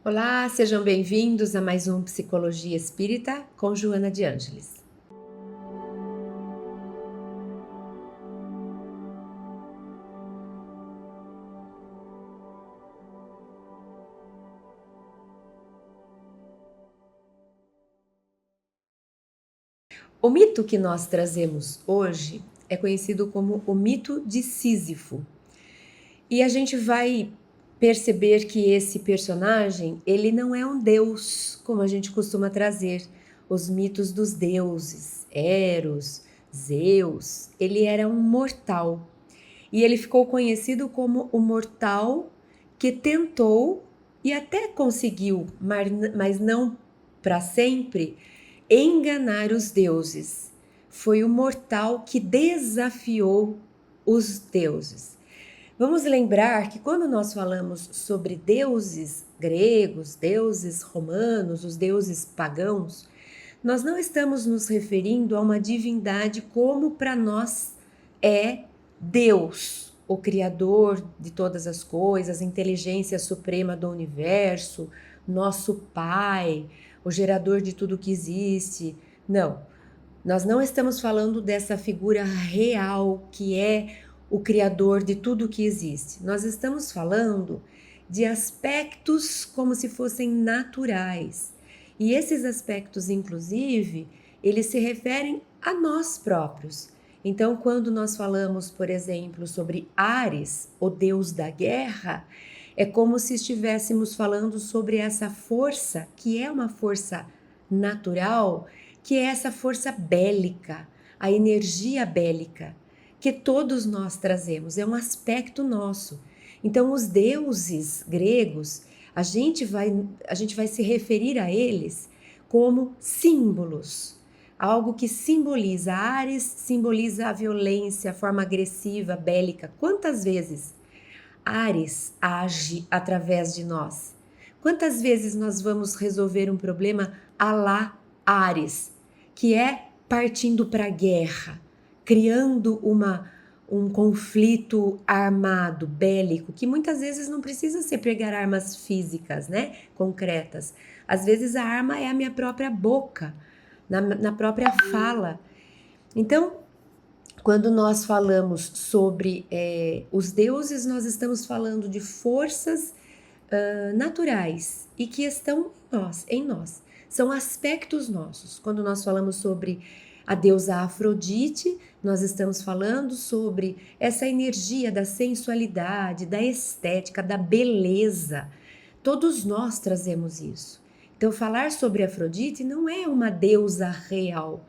Olá, sejam bem-vindos a mais um Psicologia Espírita com Joana de Ângeles. O mito que nós trazemos hoje é conhecido como o mito de Sísifo. E a gente vai perceber que esse personagem, ele não é um deus, como a gente costuma trazer os mitos dos deuses, Eros, Zeus. Ele era um mortal. E ele ficou conhecido como o mortal que tentou e até conseguiu, mas não para sempre, enganar os deuses. Foi o mortal que desafiou os deuses. Vamos lembrar que quando nós falamos sobre deuses gregos, deuses romanos, os deuses pagãos, nós não estamos nos referindo a uma divindade como para nós é Deus, o Criador de todas as coisas, a inteligência suprema do universo, nosso Pai, o gerador de tudo que existe. Não, nós não estamos falando dessa figura real que é o Criador de tudo que existe. Nós estamos falando de aspectos como se fossem naturais. E esses aspectos, inclusive, eles se referem a nós próprios. Então, quando nós falamos, por exemplo, sobre Ares, o deus da guerra, é como se estivéssemos falando sobre essa força, que é uma força natural, que é essa força bélica, a energia bélica, que todos nós trazemos, é um aspecto nosso. Então, os deuses gregos, a gente vai se referir a eles como símbolos, algo que simboliza. Ares simboliza a violência, a forma agressiva, bélica. Quantas vezes Ares age através de nós? Quantas vezes nós vamos resolver um problema à la Ares, que é partindo para a guerra, criando um conflito armado, bélico, que muitas vezes não precisa ser pegar armas físicas, né, concretas. Às vezes a arma é a minha própria boca, na própria fala. Então, quando nós falamos sobre os deuses, nós estamos falando de forças naturais e que estão em nós. São aspectos nossos. Quando nós falamos sobre a deusa Afrodite, nós estamos falando sobre essa energia da sensualidade, da estética, da beleza. Todos nós trazemos isso. Então, falar sobre Afrodite não é uma deusa real.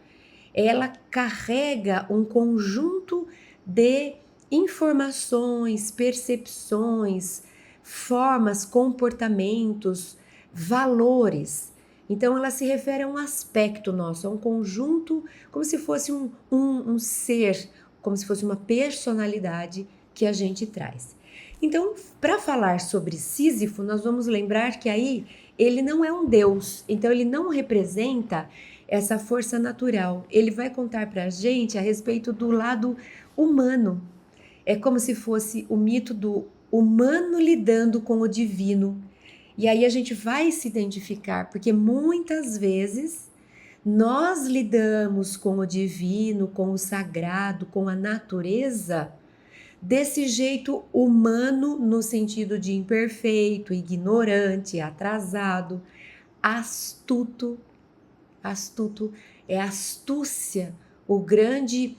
Ela carrega um conjunto de informações, percepções, formas, comportamentos, valores. Então, ela se refere a um aspecto nosso, a um conjunto, como se fosse um ser, como se fosse uma personalidade que a gente traz. Então, para falar sobre Sísifo, nós vamos lembrar que aí ele não é um deus, então ele não representa essa força natural. Ele vai contar para a gente a respeito do lado humano. É como se fosse o mito do humano lidando com o divino. E aí a gente vai se identificar, porque muitas vezes nós lidamos com o divino, com o sagrado, com a natureza, desse jeito humano, no sentido de imperfeito, ignorante, atrasado, astuto. Astuto é astúcia, o grande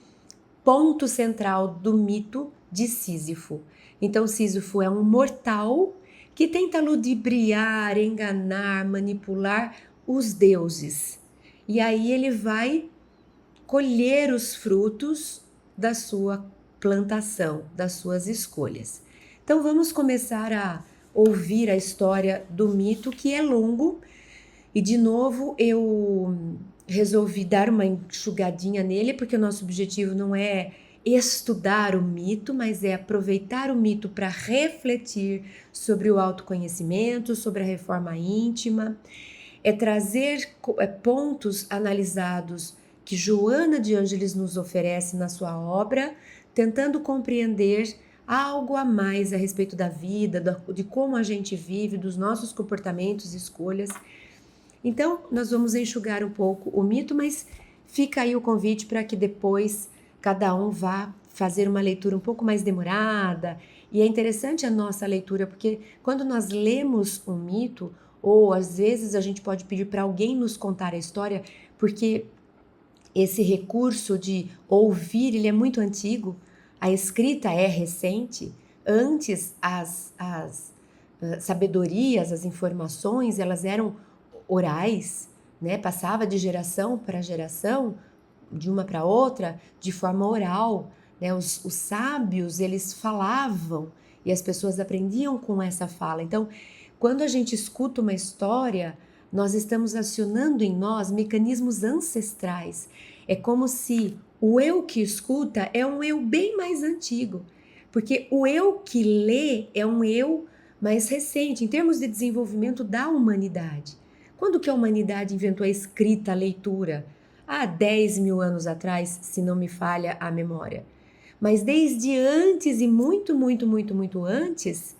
ponto central do mito de Sísifo. Então, Sísifo é um mortal que tenta ludibriar, enganar, manipular os deuses. E aí ele vai colher os frutos da sua plantação, das suas escolhas. Então, vamos começar a ouvir a história do mito, que é longo. E de novo eu resolvi dar uma enxugadinha nele, porque o nosso objetivo não é estudar o mito, mas é aproveitar o mito para refletir sobre o autoconhecimento, sobre a reforma íntima, é trazer pontos analisados que Joana de Ângeles nos oferece na sua obra, tentando compreender algo a mais a respeito da vida, de como a gente vive, dos nossos comportamentos e escolhas. Então, nós vamos enxugar um pouco o mito, mas fica aí o convite para que depois cada um vá fazer uma leitura um pouco mais demorada. E é interessante a nossa leitura, porque quando nós lemos um mito, ou às vezes a gente pode pedir para alguém nos contar a história, porque esse recurso de ouvir, ele é muito antigo, a escrita é recente. Antes, as sabedorias, as informações, elas eram orais, né? Passava de geração para geração, de uma para outra, de forma oral, né? Os sábios, eles falavam e as pessoas aprendiam com essa fala. Então, quando a gente escuta uma história, nós estamos acionando em nós mecanismos ancestrais. É como se o eu que escuta é um eu bem mais antigo, porque o eu que lê é um eu mais recente, em termos de desenvolvimento da humanidade. Quando que a humanidade inventou a escrita, a leitura? Há 10 mil anos atrás, se não me falha a memória. Mas desde antes e muito, muito, muito, muito antes,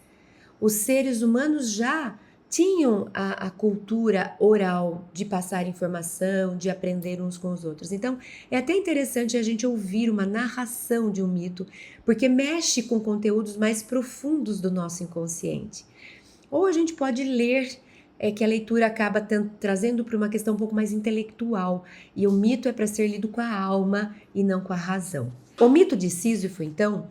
os seres humanos já tinham a cultura oral de passar informação, de aprender uns com os outros. Então, é até interessante a gente ouvir uma narração de um mito, porque mexe com conteúdos mais profundos do nosso inconsciente. Ou a gente pode ler, que a leitura acaba trazendo para uma questão um pouco mais intelectual, e o mito é para ser lido com a alma e não com a razão. O mito de Sísifo, então,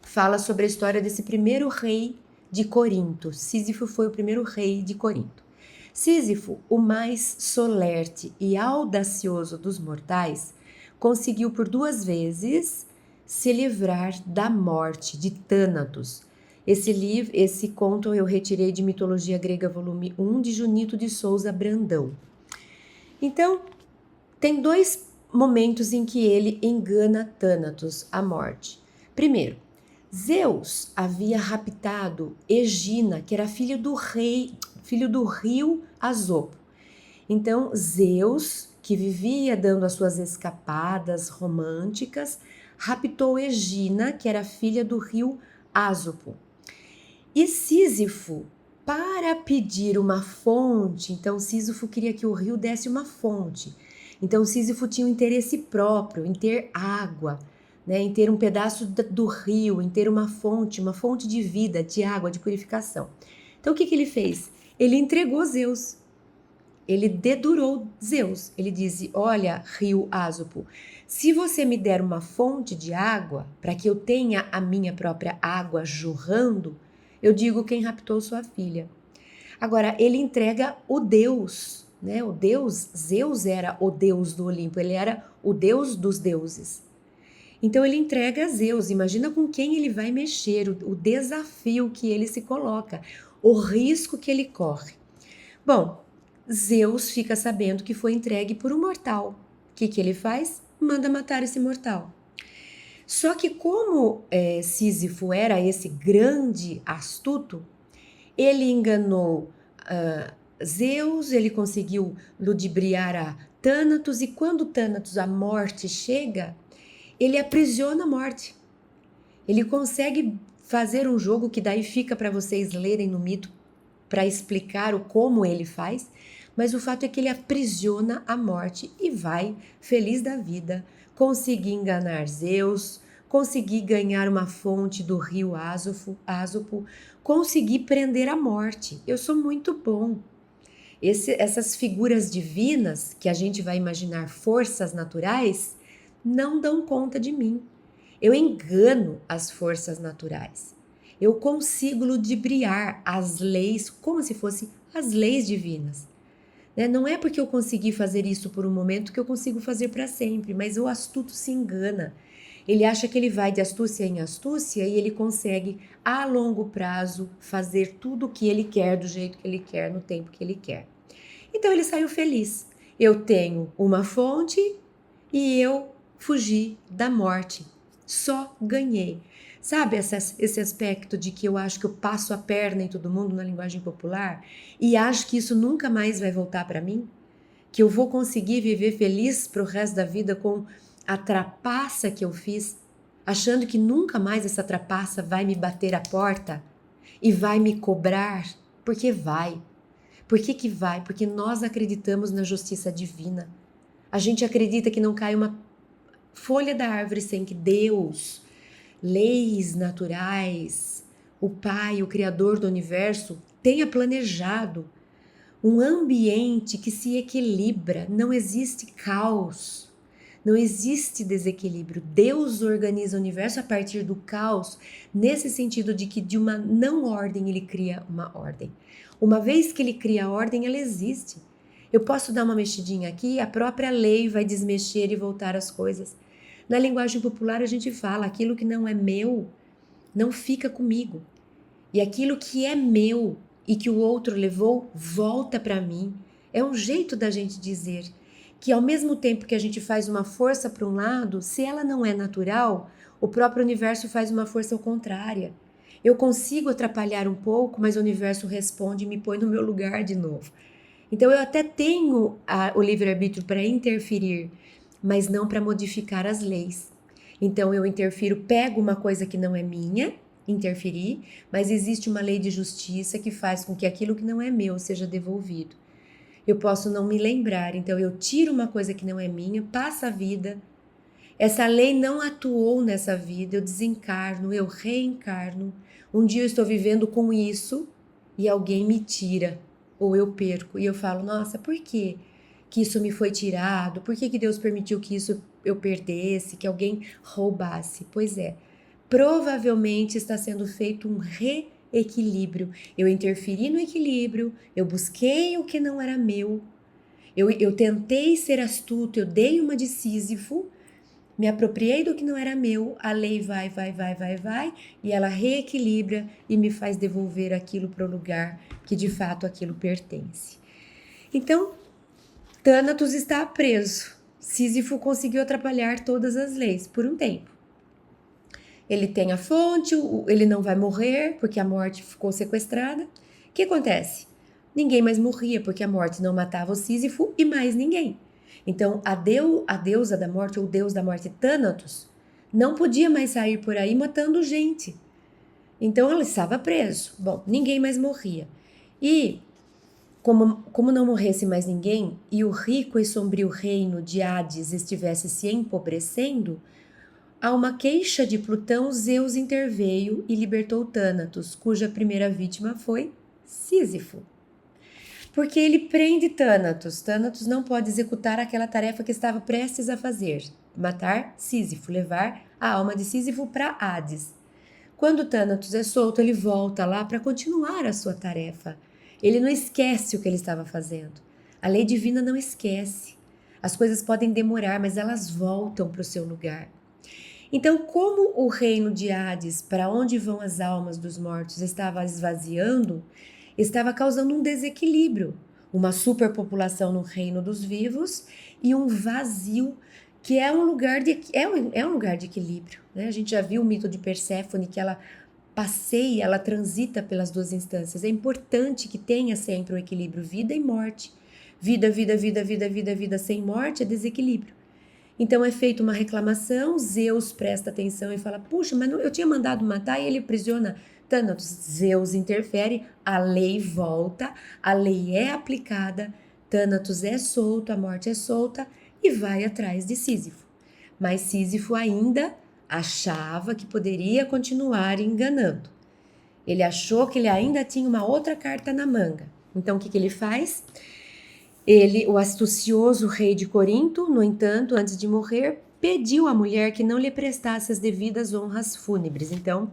fala sobre a história desse primeiro rei de Corinto. Sísifo foi o primeiro rei de Corinto. Sísifo, o mais solerte e audacioso dos mortais, conseguiu por 2 vezes se livrar da morte de Tânatos. Esse conto eu retirei de Mitologia Grega, volume 1, de Junito de Souza Brandão. Então, tem 2 momentos em que ele engana Tânatos, a morte. Primeiro, Zeus havia raptado Egina, que era filho do rio Asopo. Então, Zeus, que vivia dando as suas escapadas românticas, raptou Egina, que era filha do rio Asopo. E Sísifo, para pedir uma fonte, então Sísifo queria que o rio desse uma fonte. Então Sísifo tinha um interesse próprio em ter água, né, em ter um pedaço do rio, em ter uma fonte de vida, de água, de purificação. Então o que ele fez? Ele entregou Zeus. Ele dedurou Zeus. Ele disse: olha, rio Ásopo, se você me der uma fonte de água para que eu tenha a minha própria água jorrando, eu digo quem raptou sua filha. Agora, ele entrega o Deus, né? O Deus, Zeus era o Deus do Olimpo, ele era o Deus dos deuses. Então ele entrega a Zeus, imagina com quem ele vai mexer, o desafio que ele se coloca, o risco que ele corre. Bom, Zeus fica sabendo que foi entregue por um mortal. O que ele faz? Manda matar esse mortal. Só que como Sísifo era esse grande astuto, ele enganou Zeus, ele conseguiu ludibriar a Tânatos, e quando Tânatos, a morte, chega, ele aprisiona a morte. Ele consegue fazer um jogo que daí fica para vocês lerem no mito para explicar o como ele faz, mas o fato é que ele aprisiona a morte e vai, feliz da vida, conseguir enganar Zeus, conseguir ganhar uma fonte do rio Ásopo, conseguir prender a morte. Eu sou muito bom. Essas figuras divinas, que a gente vai imaginar forças naturais, não dão conta de mim. Eu engano as forças naturais. Eu consigo ludibriar as leis como se fossem as leis divinas. Não é porque eu consegui fazer isso por um momento que eu consigo fazer para sempre, mas o astuto se engana. Ele acha que ele vai de astúcia em astúcia e ele consegue, a longo prazo, fazer tudo o que ele quer, do jeito que ele quer, no tempo que ele quer. Então ele saiu feliz. Eu tenho uma fonte e eu fugi da morte. Só ganhei. Sabe esse aspecto de que eu acho que eu passo a perna em todo mundo na linguagem popular e acho que isso nunca mais vai voltar para mim? Que eu vou conseguir viver feliz pro resto da vida com a trapaça que eu fiz? achando que nunca mais essa trapaça vai me bater a porta e vai me cobrar, porque vai. Por que que vai? Porque nós acreditamos na justiça divina. A gente acredita que não cai uma folha da árvore sem que Deus, leis naturais, o Pai, o Criador do universo, tenha planejado um ambiente que se equilibra, não existe caos, não existe desequilíbrio. Deus organiza o universo a partir do caos, nesse sentido de que de uma não ordem ele cria uma ordem. Uma vez que ele cria a ordem, ela existe. Eu posso dar uma mexidinha aqui, a própria lei vai desmexer e voltar as coisas. Na linguagem popular a gente fala, aquilo que não é meu não fica comigo. E aquilo que é meu e que o outro levou, volta para mim. É um jeito da gente dizer que ao mesmo tempo que a gente faz uma força para um lado, se ela não é natural, o próprio universo faz uma força ao contrária. Eu consigo atrapalhar um pouco, mas o universo responde e me põe no meu lugar de novo. Então eu até tenho o livre-arbítrio para interferir, mas não para modificar as leis. Então eu interfiro, pego uma coisa que não é minha, interferir, mas existe uma lei de justiça que faz com que aquilo que não é meu seja devolvido. Eu posso não me lembrar, então eu tiro uma coisa que não é minha, passa a vida. Essa lei não atuou nessa vida, eu desencarno, eu reencarno. Um dia eu estou vivendo com isso e alguém me tira, ou eu perco, e eu falo, nossa, por quê que isso me foi tirado? Por que Deus permitiu que isso eu perdesse, que alguém roubasse? Pois é, provavelmente está sendo feito um reequilíbrio. Eu interferi no equilíbrio, eu busquei o que não era meu, eu tentei ser astuto, eu dei uma de Sísifo, me apropriei do que não era meu, a lei vai, e ela reequilibra e me faz devolver aquilo para o lugar que de fato aquilo pertence. Então, Thanatos está preso. Sísifo conseguiu atrapalhar todas as leis por um tempo. Ele tem a fonte, ele não vai morrer porque a morte ficou sequestrada. O que acontece? Ninguém mais morria porque a morte não matava o Sísifo e mais ninguém. Então, a deusa da morte, ou deus da morte, Thanatos, não podia mais sair por aí matando gente. Então, ele estava preso. Bom, ninguém mais morria. E, como não morresse mais ninguém, e o rico e sombrio reino de Hades estivesse se empobrecendo, a uma queixa de Plutão, Zeus interveio e libertou Thanatos, cuja primeira vítima foi Sísifo. Porque ele prende Thanatos. Thanatos não pode executar aquela tarefa que estava prestes a fazer, matar Sísifo, levar a alma de Sísifo para Hades. Quando Thanatos é solto, ele volta lá para continuar a sua tarefa. Ele não esquece o que ele estava fazendo. A lei divina não esquece. As coisas podem demorar, mas elas voltam para o seu lugar. Então, como o reino de Hades, para onde vão as almas dos mortos, estava esvaziando, estava causando um desequilíbrio, uma superpopulação no reino dos vivos e um vazio que é um lugar de equilíbrio, né? A gente já viu o mito de Perséfone, que ela passeia, ela transita pelas duas instâncias. É importante que tenha sempre o equilíbrio vida e morte. Vida, vida, vida, vida, vida, vida sem morte é desequilíbrio. Então é feita uma reclamação, Zeus presta atenção e fala, puxa, mas eu tinha mandado matar e ele aprisiona Thanatos. Zeus interfere, a lei volta, a lei é aplicada, Thanatos é solto, a morte é solta e vai atrás de Sísifo. Mas Sísifo ainda achava que poderia continuar enganando. Ele achou que ele ainda tinha uma outra carta na manga. Então o que ele faz? Ele, o astucioso rei de Corinto, no entanto, antes de morrer, pediu à mulher que não lhe prestasse as devidas honras fúnebres. Então,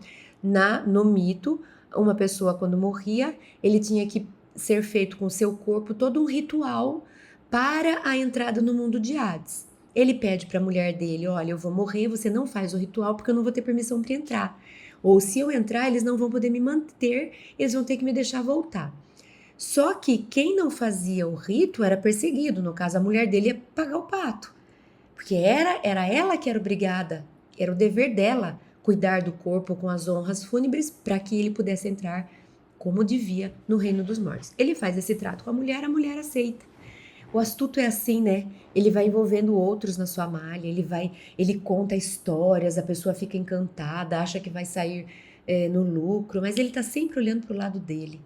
no mito, uma pessoa quando morria, ele tinha que ser feito com seu corpo todo um ritual para a entrada no mundo de Hades. Ele pede para a mulher dele, olha, eu vou morrer, você não faz o ritual porque eu não vou ter permissão para entrar. Ou se eu entrar, eles não vão poder me manter, eles vão ter que me deixar voltar. Só que quem não fazia o rito era perseguido, no caso a mulher dele ia pagar o pato, porque era ela que era obrigada, era o dever dela cuidar do corpo com as honras fúnebres para que ele pudesse entrar como devia no reino dos mortos. Ele faz esse trato com a mulher aceita. O astuto é assim, né? Ele vai envolvendo outros na sua malha, ele conta histórias, a pessoa fica encantada, acha que vai sair no lucro, mas ele tá sempre olhando pro lado dele.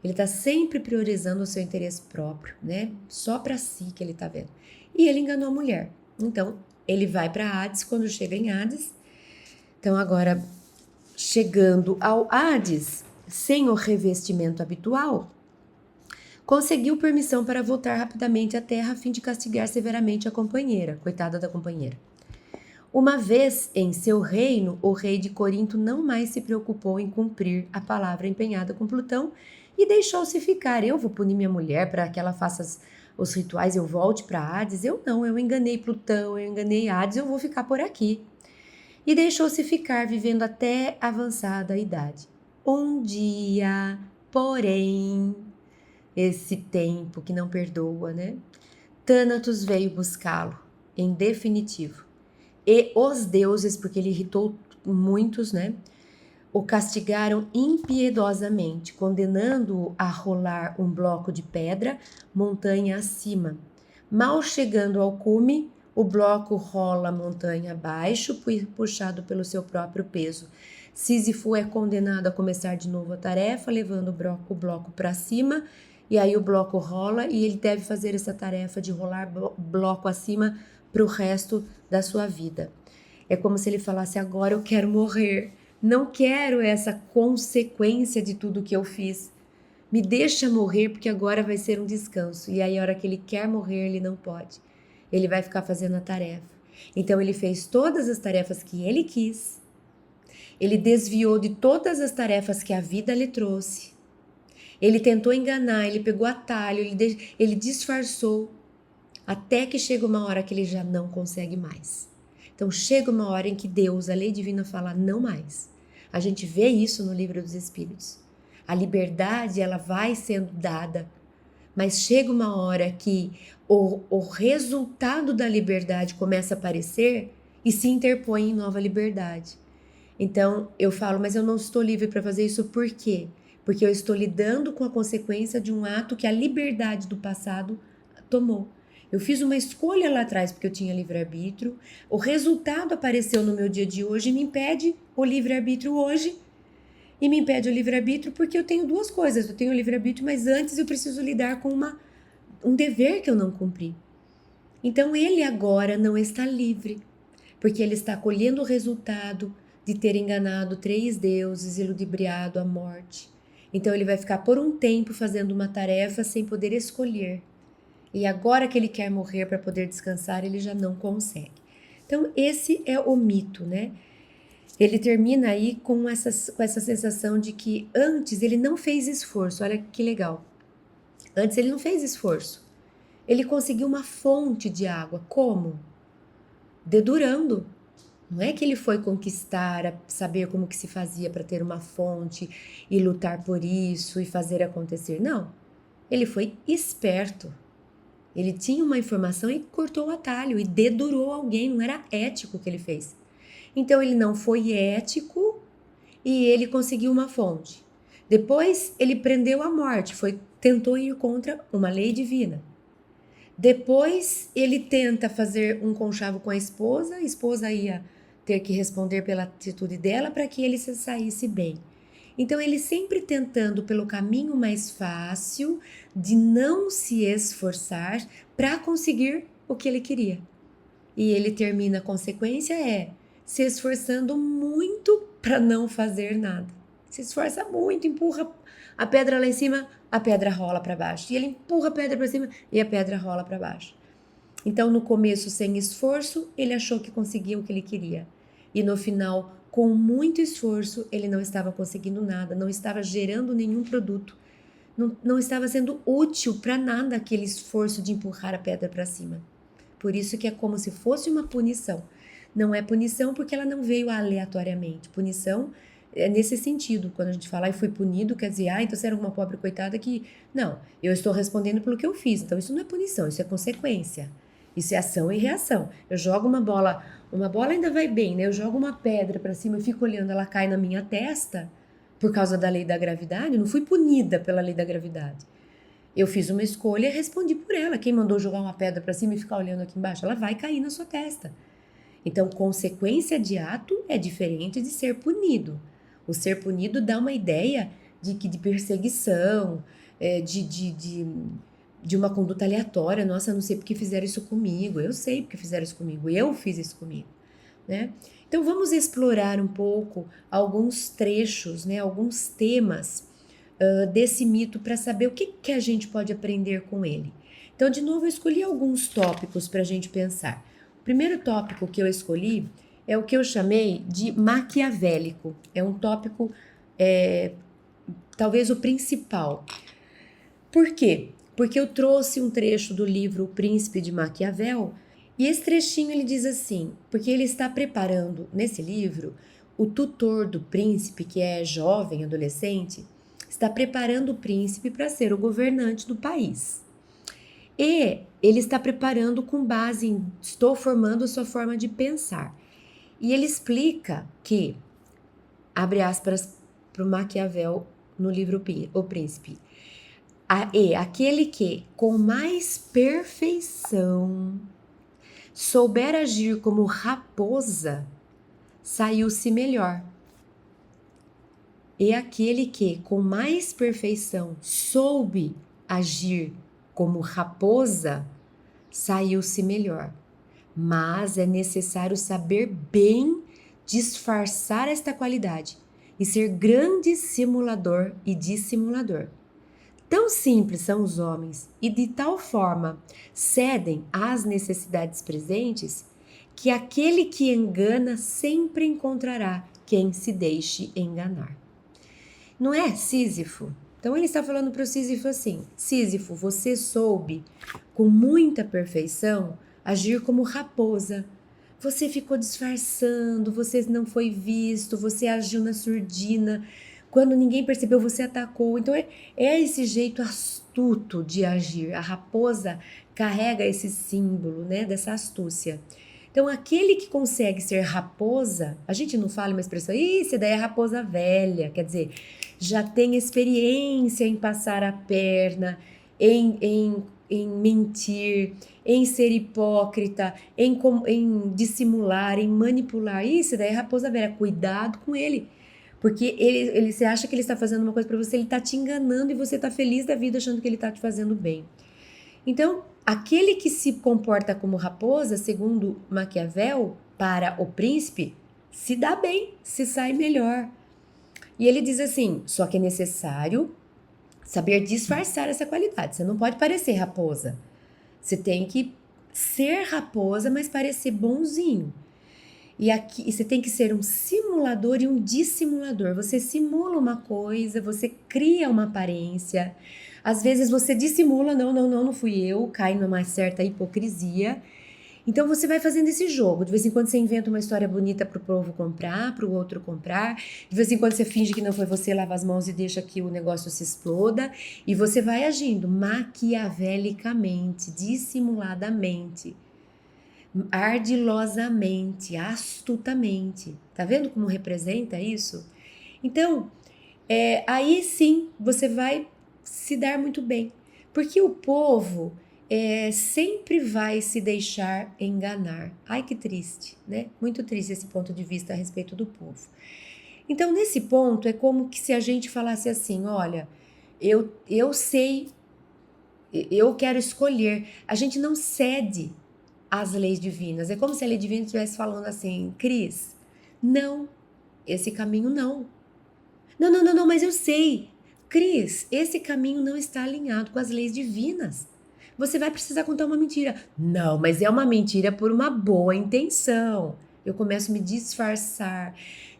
Ele tá sempre priorizando o seu interesse próprio, né? Só para si que ele tá vendo. E ele enganou a mulher. Então, ele vai para Hades. Quando chega em Hades, então agora chegando ao Hades, sem o revestimento habitual, conseguiu permissão para voltar rapidamente à terra a fim de castigar severamente a companheira, coitada da companheira. Uma vez em seu reino, o rei de Corinto não mais se preocupou em cumprir a palavra empenhada com Plutão e deixou-se ficar. Eu vou punir minha mulher para que ela faça os rituais, eu volte para Hades. Eu não, eu enganei Plutão, eu enganei Hades, eu vou ficar por aqui. E deixou-se ficar vivendo até avançada idade. Um dia, porém, esse tempo que não perdoa, né? Thanatos veio buscá-lo, em definitivo. E os deuses, porque ele irritou muitos, né? O castigaram impiedosamente, condenando-o a rolar um bloco de pedra montanha acima. Mal chegando ao cume, o bloco rola montanha abaixo, puxado pelo seu próprio peso. Sísifo é condenado a começar de novo a tarefa, levando o bloco para cima, e aí o bloco rola e ele deve fazer essa tarefa de rolar bloco acima para o resto da sua vida. É como se ele falasse: agora eu quero morrer, não quero essa consequência de tudo que eu fiz. Me deixa morrer porque agora vai ser um descanso. E aí a hora que ele quer morrer, ele não pode. Ele vai ficar fazendo a tarefa. Então ele fez todas as tarefas que ele quis. Ele desviou de todas as tarefas que a vida lhe trouxe. Ele tentou enganar, ele pegou atalho, ele disfarçou, até que chega uma hora que ele já não consegue mais. Então chega uma hora em que Deus, a lei divina, fala não mais. A gente vê isso no Livro dos Espíritos. A liberdade, ela vai sendo dada, mas chega uma hora que o resultado da liberdade começa a aparecer e se interpõe em nova liberdade. Então eu falo, mas eu não estou livre para fazer isso, por quê? Porque eu estou lidando com a consequência de um ato que a liberdade do passado tomou. Eu fiz uma escolha lá atrás porque eu tinha livre-arbítrio, o resultado apareceu no meu dia de hoje e me impede o livre-arbítrio hoje, e me impede o livre-arbítrio porque eu tenho duas coisas, eu tenho o livre-arbítrio, mas antes eu preciso lidar com um dever que eu não cumpri. Então ele agora não está livre, porque ele está colhendo o resultado de ter enganado 3 deuses e ludibriado a morte. Então ele vai ficar por um tempo fazendo uma tarefa sem poder escolher. E agora que ele quer morrer para poder descansar, ele já não consegue. Então esse é o mito, né? Ele termina aí com essa sensação de que antes ele não fez esforço. Olha que legal. Antes ele não fez esforço. Ele conseguiu uma fonte de água. Como? Dedurando. Não é que ele foi conquistar, saber como que se fazia para ter uma fonte e lutar por isso e fazer acontecer. Não. Ele foi esperto. Ele tinha uma informação e cortou o atalho e dedurou alguém. Não era ético o que ele fez. Então ele não foi ético e ele conseguiu uma fonte. Depois ele prendeu a morte, tentou ir contra uma lei divina. Depois ele tenta fazer um conchavo com a esposa ia ter que responder pela atitude dela para que ele se saísse bem. Então ele sempre tentando pelo caminho mais fácil de não se esforçar para conseguir o que ele queria. E ele termina, a consequência se esforçando muito para não fazer nada. Se esforça muito, empurra a pedra lá em cima, a pedra rola para baixo. E ele empurra a pedra para cima e a pedra rola para baixo. Então, no começo, sem esforço, ele achou que conseguia o que ele queria. E no final, com muito esforço, ele não estava conseguindo nada, não estava gerando nenhum produto. Não estava sendo útil para nada aquele esforço de empurrar a pedra para cima. Por isso que é como se fosse uma punição. Não é punição porque ela não veio aleatoriamente. Punição é nesse sentido. Quando a gente fala, fui punido, quer dizer, então você era uma pobre coitada que... Não, eu estou respondendo pelo que eu fiz. Então isso não é punição, isso é consequência. Isso é ação e reação. Eu jogo uma bola ainda vai bem, né? Eu jogo uma pedra para cima e fico olhando, ela cai na minha testa por causa da lei da gravidade. Eu não fui punida pela lei da gravidade. Eu fiz uma escolha e respondi por ela. Quem mandou jogar uma pedra para cima e ficar olhando aqui embaixo? Ela vai cair na sua testa. Então, consequência de ato é diferente de ser punido. O ser punido dá uma ideia de perseguição, de uma conduta aleatória. Nossa, eu não sei porque fizeram isso comigo. Eu sei porque fizeram isso comigo. Eu fiz isso comigo, né? Então, vamos explorar um pouco alguns trechos, né? Alguns temas desse mito para saber o que a gente pode aprender com ele. Então, de novo, eu escolhi alguns tópicos para a gente pensar. O primeiro tópico que eu escolhi é o que eu chamei de maquiavélico. É um tópico, talvez o principal. Por quê? Porque eu trouxe um trecho do livro O Príncipe de Maquiavel, e esse trechinho ele diz assim, porque ele está preparando, nesse livro, o tutor do príncipe, que é jovem, adolescente, está preparando o príncipe para ser o governante do país. E ele está preparando com base em estou formando sua forma de pensar. E ele explica que, abre aspas para o Maquiavel no livro O Príncipe, aquele que com mais perfeição souber agir como raposa, saiu-se melhor. E aquele que com mais perfeição soube agir como raposa, saiu-se melhor. Mas é necessário saber bem disfarçar esta qualidade e ser grande simulador e dissimulador. Tão simples são os homens e de tal forma cedem às necessidades presentes que aquele que engana sempre encontrará quem se deixe enganar. Não é Sísifo? Então ele está falando para o Sísifo assim: Sísifo, você soube com muita perfeição agir como raposa. Você ficou disfarçando, você não foi visto, você agiu na surdina. Quando ninguém percebeu, você atacou. Então é esse jeito astuto de agir. A raposa carrega esse símbolo, né, dessa astúcia. Então aquele que consegue ser raposa, a gente não fala uma expressão, isso daí é raposa velha, quer dizer, já tem experiência em passar a perna, em mentir, em ser hipócrita, em dissimular, em manipular. Isso daí é raposa velha, cuidado com ele. Porque você acha que ele está fazendo uma coisa para você, ele está te enganando e você está feliz da vida achando que ele está te fazendo bem. Então, aquele que se comporta como raposa, segundo Maquiavel, para o príncipe, se dá bem, se sai melhor. E ele diz assim, só que é necessário saber disfarçar essa qualidade. Você não pode parecer raposa. Você tem que ser raposa, mas parecer bonzinho. E você tem que ser um simulador e um dissimulador. Você simula uma coisa, você cria uma aparência. Às vezes você dissimula, não fui eu, cai numa certa hipocrisia. Então você vai fazendo esse jogo. De vez em quando você inventa uma história bonita para o povo comprar, para o outro comprar. De vez em quando você finge que não foi você, lava as mãos e deixa que o negócio se exploda. E você vai agindo maquiavelicamente, dissimuladamente, ardilosamente, astutamente. Tá vendo como representa isso? Então, aí sim você vai se dar muito bem. Porque o povo sempre vai se deixar enganar. Ai, que triste, né? Muito triste esse ponto de vista a respeito do povo. Então, nesse ponto, é como que se a gente falasse assim, olha, eu sei, eu quero escolher. A gente não cede às leis divinas. É como se a lei divina estivesse falando assim, Cris, não, esse caminho não. Não, mas eu sei. Cris, esse caminho não está alinhado com as leis divinas. Você vai precisar contar uma mentira. Não, mas é uma mentira por uma boa intenção. Eu começo a me disfarçar,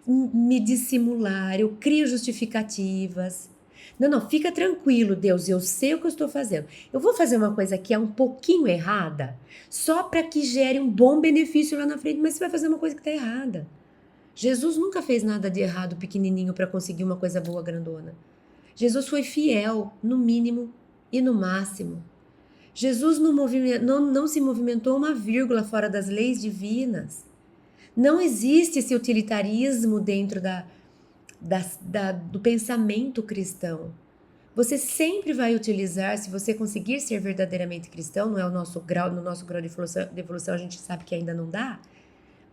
me dissimular, eu crio justificativas. Não, fica tranquilo, Deus, eu sei o que eu estou fazendo. Eu vou fazer uma coisa que é um pouquinho errada, só para que gere um bom benefício lá na frente, mas você vai fazer uma coisa que está errada. Jesus nunca fez nada de errado pequenininho para conseguir uma coisa boa grandona. Jesus foi fiel no mínimo e no máximo. Jesus não se movimentou uma vírgula fora das leis divinas. Não existe esse utilitarismo dentro do pensamento cristão. Você sempre vai utilizar, se você conseguir ser verdadeiramente cristão, não é o nosso grau, no nosso grau de evolução a gente sabe que ainda não dá,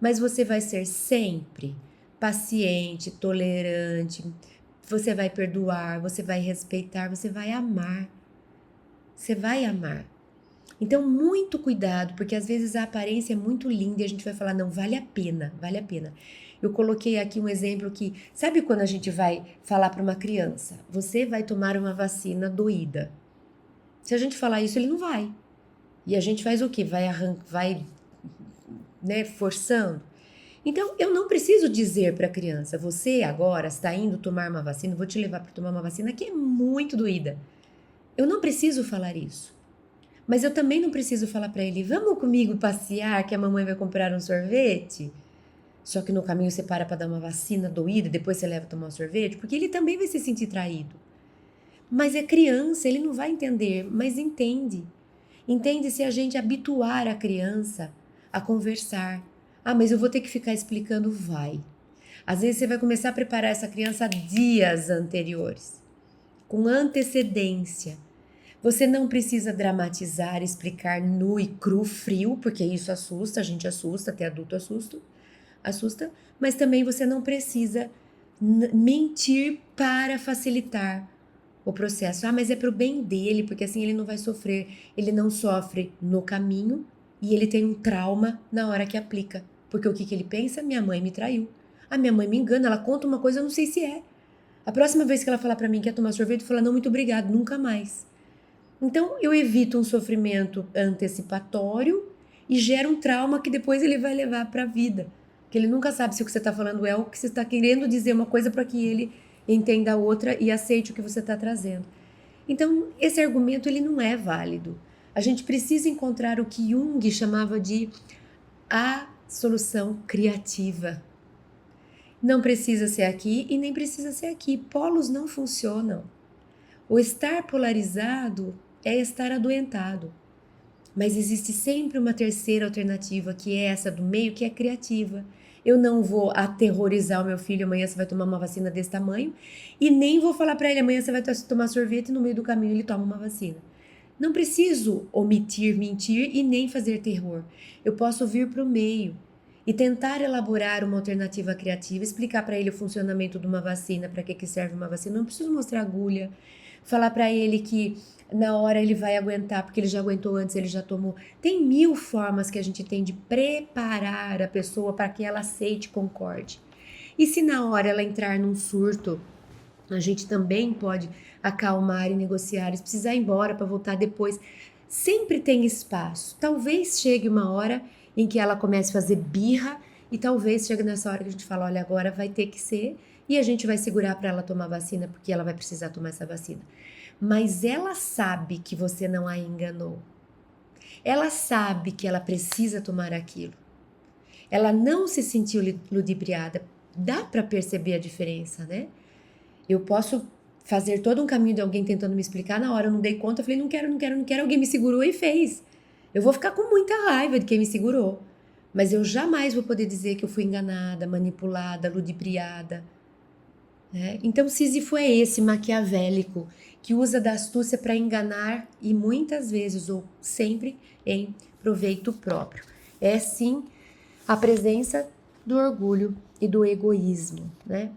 mas você vai ser sempre paciente, tolerante, você vai perdoar, você vai respeitar, você vai amar. Você vai amar. Então, muito cuidado, porque às vezes a aparência é muito linda e a gente vai falar, não, vale a pena, vale a pena. Eu coloquei aqui um exemplo que, sabe quando a gente vai falar para uma criança, você vai tomar uma vacina doída. Se a gente falar isso, ele não vai. E a gente faz o quê? Vai, né, forçando. Então, eu não preciso dizer para a criança, você agora está indo tomar uma vacina, vou te levar para tomar uma vacina que é muito doída. Eu não preciso falar isso. Mas eu também não preciso falar para ele, vamos comigo passear que a mamãe vai comprar um sorvete? Só que no caminho você para dar uma vacina doída, depois você leva a tomar um sorvete, porque ele também vai se sentir traído. Mas é criança, ele não vai entender, mas entende. Entende se a gente habituar a criança a conversar. Ah, mas eu vou ter que ficar explicando, vai. Às vezes você vai começar a preparar essa criança dias anteriores, com antecedência. Você não precisa dramatizar, explicar nu e cru, frio, porque isso assusta, a gente assusta, até adulto assusta, mas também você não precisa mentir para facilitar o processo. Ah, mas é pro bem dele, porque assim ele não vai sofrer. Ele não sofre no caminho e ele tem um trauma na hora que aplica. Porque o que que ele pensa? Minha mãe me traiu. A minha mãe me engana, ela conta uma coisa, eu não sei se é. A próxima vez que ela falar para mim que quer tomar sorvete, eu falo, não, muito obrigado, nunca mais. Então, eu evito um sofrimento antecipatório e gero um trauma que depois ele vai levar para a vida. Que ele nunca sabe se o que você está falando é o que você está querendo dizer uma coisa para que ele entenda a outra e aceite o que você está trazendo. Então, esse argumento ele não é válido. A gente precisa encontrar o que Jung chamava de a solução criativa. Não precisa ser aqui e nem precisa ser aqui. Polos não funcionam. O estar polarizado é estar adoentado. Mas existe sempre uma terceira alternativa, que é essa do meio, que é criativa. Eu não vou aterrorizar o meu filho, amanhã você vai tomar uma vacina desse tamanho, e nem vou falar para ele, amanhã você vai tomar sorvete e no meio do caminho ele toma uma vacina. Não preciso omitir, mentir e nem fazer terror. Eu posso vir para o meio e tentar elaborar uma alternativa criativa, explicar para ele o funcionamento de uma vacina, para que serve uma vacina. Não preciso mostrar agulha, falar para ele que na hora ele vai aguentar, porque ele já aguentou antes, ele já tomou. Tem 1000 formas que a gente tem de preparar a pessoa para que ela aceite e concorde. E se na hora ela entrar num surto, a gente também pode acalmar e negociar. Se precisar ir embora para voltar depois, sempre tem espaço. Talvez chegue uma hora em que ela comece a fazer birra e talvez chegue nessa hora que a gente fala, olha, agora vai ter que ser e a gente vai segurar para ela tomar vacina porque ela vai precisar tomar essa vacina. Mas ela sabe que você não a enganou. Ela sabe que ela precisa tomar aquilo. Ela não se sentiu ludibriada. Dá para perceber a diferença, né? Eu posso fazer todo um caminho de alguém tentando me explicar, na hora eu não dei conta, eu falei, não quero, não quero, não quero, alguém me segurou e fez. Eu vou ficar com muita raiva de quem me segurou. Mas eu jamais vou poder dizer que eu fui enganada, manipulada, ludibriada. Né? Então, Sísifo é esse maquiavélico que usa da astúcia para enganar e muitas vezes ou sempre em proveito próprio. É sim a presença do orgulho e do egoísmo, né?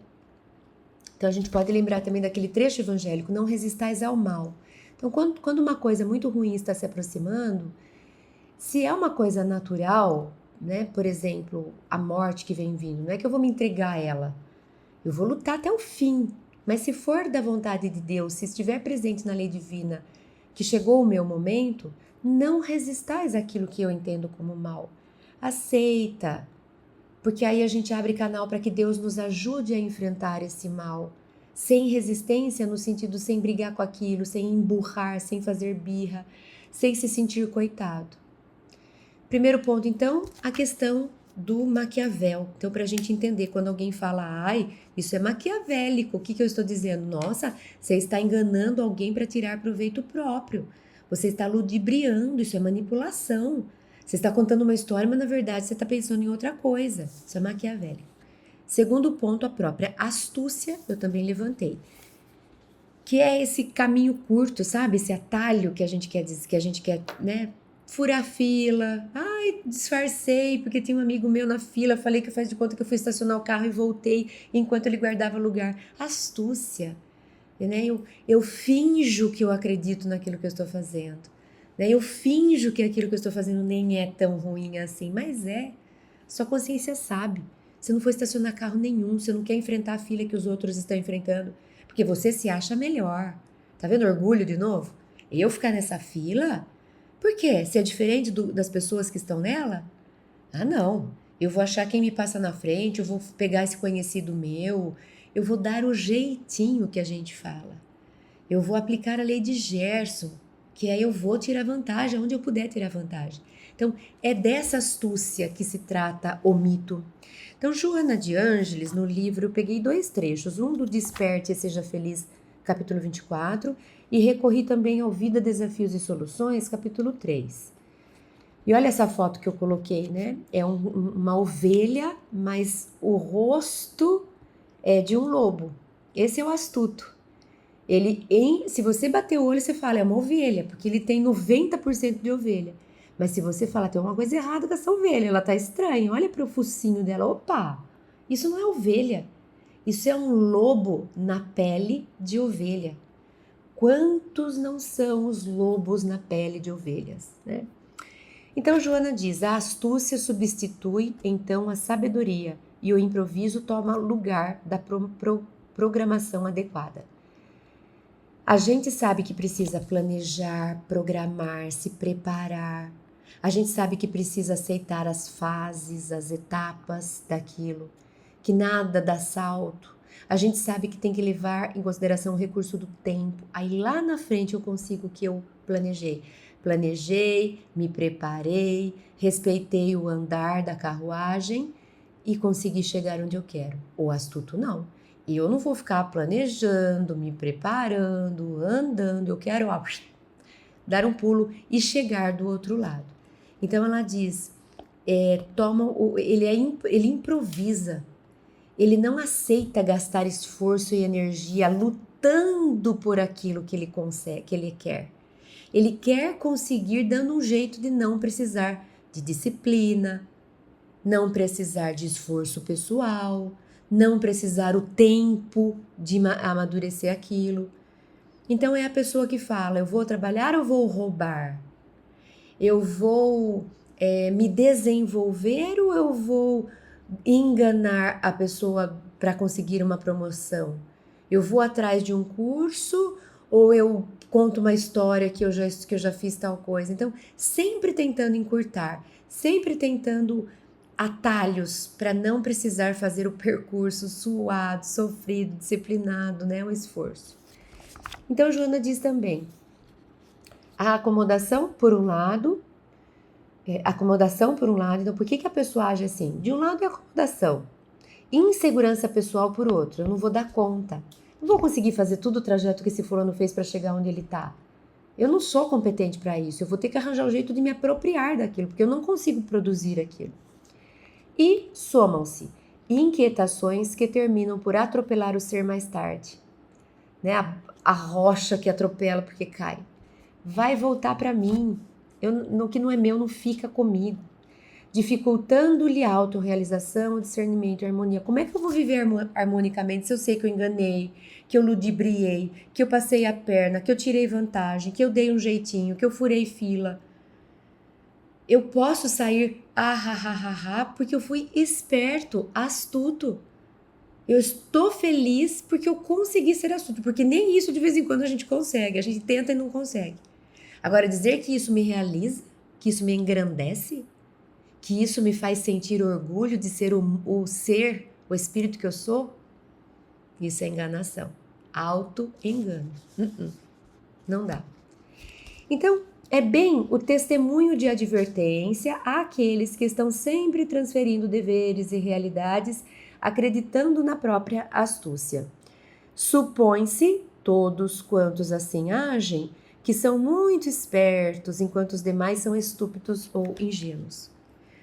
Então a gente pode lembrar também daquele trecho evangélico, não resistais ao mal. Então quando uma coisa muito ruim está se aproximando, se é uma coisa natural, né? Por exemplo, a morte que vem vindo, não é que eu vou me entregar a ela. Eu vou lutar até o fim, mas se for da vontade de Deus, se estiver presente na lei divina, que chegou o meu momento, não resistais àquilo que eu entendo como mal. Aceita, porque aí a gente abre canal para que Deus nos ajude a enfrentar esse mal, sem resistência, no sentido sem brigar com aquilo, sem emburrar, sem fazer birra, sem se sentir coitado. Primeiro ponto, então, a questão do Maquiavel. Então, para a gente entender, quando alguém fala, ai, isso é maquiavélico, o que eu estou dizendo? Nossa, você está enganando alguém para tirar proveito próprio. Você está ludibriando, isso é manipulação. Você está contando uma história, mas na verdade você está pensando em outra coisa. Isso é maquiavélico. Segundo ponto, a própria astúcia, eu também levantei. que é esse caminho curto, sabe? Esse atalho que a gente quer dizer, que a gente quer, né? Furar fila. Ai, disfarcei porque tinha um amigo meu na fila, falei que faz de conta que eu fui estacionar o carro e voltei enquanto ele guardava lugar. Astúcia, né? Eu finjo que eu acredito naquilo que eu estou fazendo, né? Eu finjo que aquilo que eu estou fazendo nem é tão ruim assim, mas é. Sua consciência sabe. Você não foi estacionar carro nenhum, você não quer enfrentar a fila que os outros estão enfrentando, porque você se acha melhor. Tá vendo orgulho de novo? Eu ficar nessa fila? Por quê? Se é diferente das pessoas que estão nela? Ah, não. Eu vou achar quem me passa na frente, eu vou pegar esse conhecido meu, eu vou dar o jeitinho que a gente fala. Eu vou aplicar a lei de Gerson, que aí eu vou tirar vantagem onde eu puder tirar vantagem. Então, é dessa astúcia que se trata o mito. Então, Joana de Ângeles, no livro, eu peguei 2 trechos, um do Desperte e Seja Feliz, capítulo 24, e recorri também ao Vida, Desafios e Soluções, capítulo 3. E olha essa foto que eu coloquei, né? É uma ovelha, mas o rosto é de um lobo. Esse é o astuto. Se você bater o olho, você fala, é uma ovelha, porque ele tem 90% de ovelha. Mas se você falar, tem uma coisa errada com essa ovelha, ela tá estranha, olha para o focinho dela, opa, isso não é ovelha, isso é um lobo na pele de ovelha. Quantos não são os lobos na pele de ovelhas, né? Então Joana diz, a astúcia substitui então a sabedoria e o improviso toma lugar da programação adequada. A gente sabe que precisa planejar, programar, se preparar. A gente sabe que precisa aceitar as fases, as etapas daquilo, que nada dá salto. A gente sabe que tem que levar em consideração o recurso do tempo. Aí lá na frente eu consigo o que eu planejei. Planejei, me preparei, respeitei o andar da carruagem e consegui chegar onde eu quero. O astuto não. E eu não vou ficar planejando, me preparando, andando, eu quero dar um pulo e chegar do outro lado. Então ela diz, ele improvisa, ele não aceita gastar esforço e energia lutando por aquilo que ele consegue, que ele quer. Ele quer conseguir dando um jeito de não precisar de disciplina, não precisar de esforço pessoal, não precisar o tempo de amadurecer aquilo. Então é a pessoa que fala, eu vou trabalhar ou vou roubar? Eu vou me desenvolver ou eu vou enganar a pessoa para conseguir uma promoção? Eu vou atrás de um curso ou eu conto uma história que eu já fiz tal coisa? Então, sempre tentando encurtar, sempre tentando atalhos para não precisar fazer o percurso suado, sofrido, disciplinado, né? O esforço. Então, Joana diz também, a acomodação por um lado, então por que a pessoa age assim? De um lado é acomodação, insegurança pessoal por outro, eu não vou dar conta, não vou conseguir fazer todo o trajeto que esse fulano fez para chegar onde ele está. Eu não sou competente para isso, eu vou ter que arranjar um jeito de me apropriar daquilo, porque eu não consigo produzir aquilo. E somam-se inquietações que terminam por atropelar o ser mais tarde, né? A rocha que atropela porque cai. Vai voltar para mim. No que não é meu não fica comigo. Dificultando-lhe a autorrealização, o discernimento e a harmonia. Como é que eu vou viver harmonicamente se eu sei que eu enganei, que eu ludibriei, que eu passei a perna, que eu tirei vantagem, que eu dei um jeitinho, que eu furei fila? Eu posso sair porque eu fui esperto, astuto. Eu estou feliz porque eu consegui ser astuto, porque nem isso de vez em quando a gente consegue, a gente tenta e não consegue. Agora, dizer que isso me realiza, que isso me engrandece, que isso me faz sentir orgulho de ser o ser, o espírito que eu sou, isso é enganação. Auto-engano. Não dá. Então, é bem o testemunho de advertência àqueles que estão sempre transferindo deveres e realidades, acreditando na própria astúcia. Supõe-se, todos quantos assim agem, que são muito espertos, enquanto os demais são estúpidos ou ingênuos.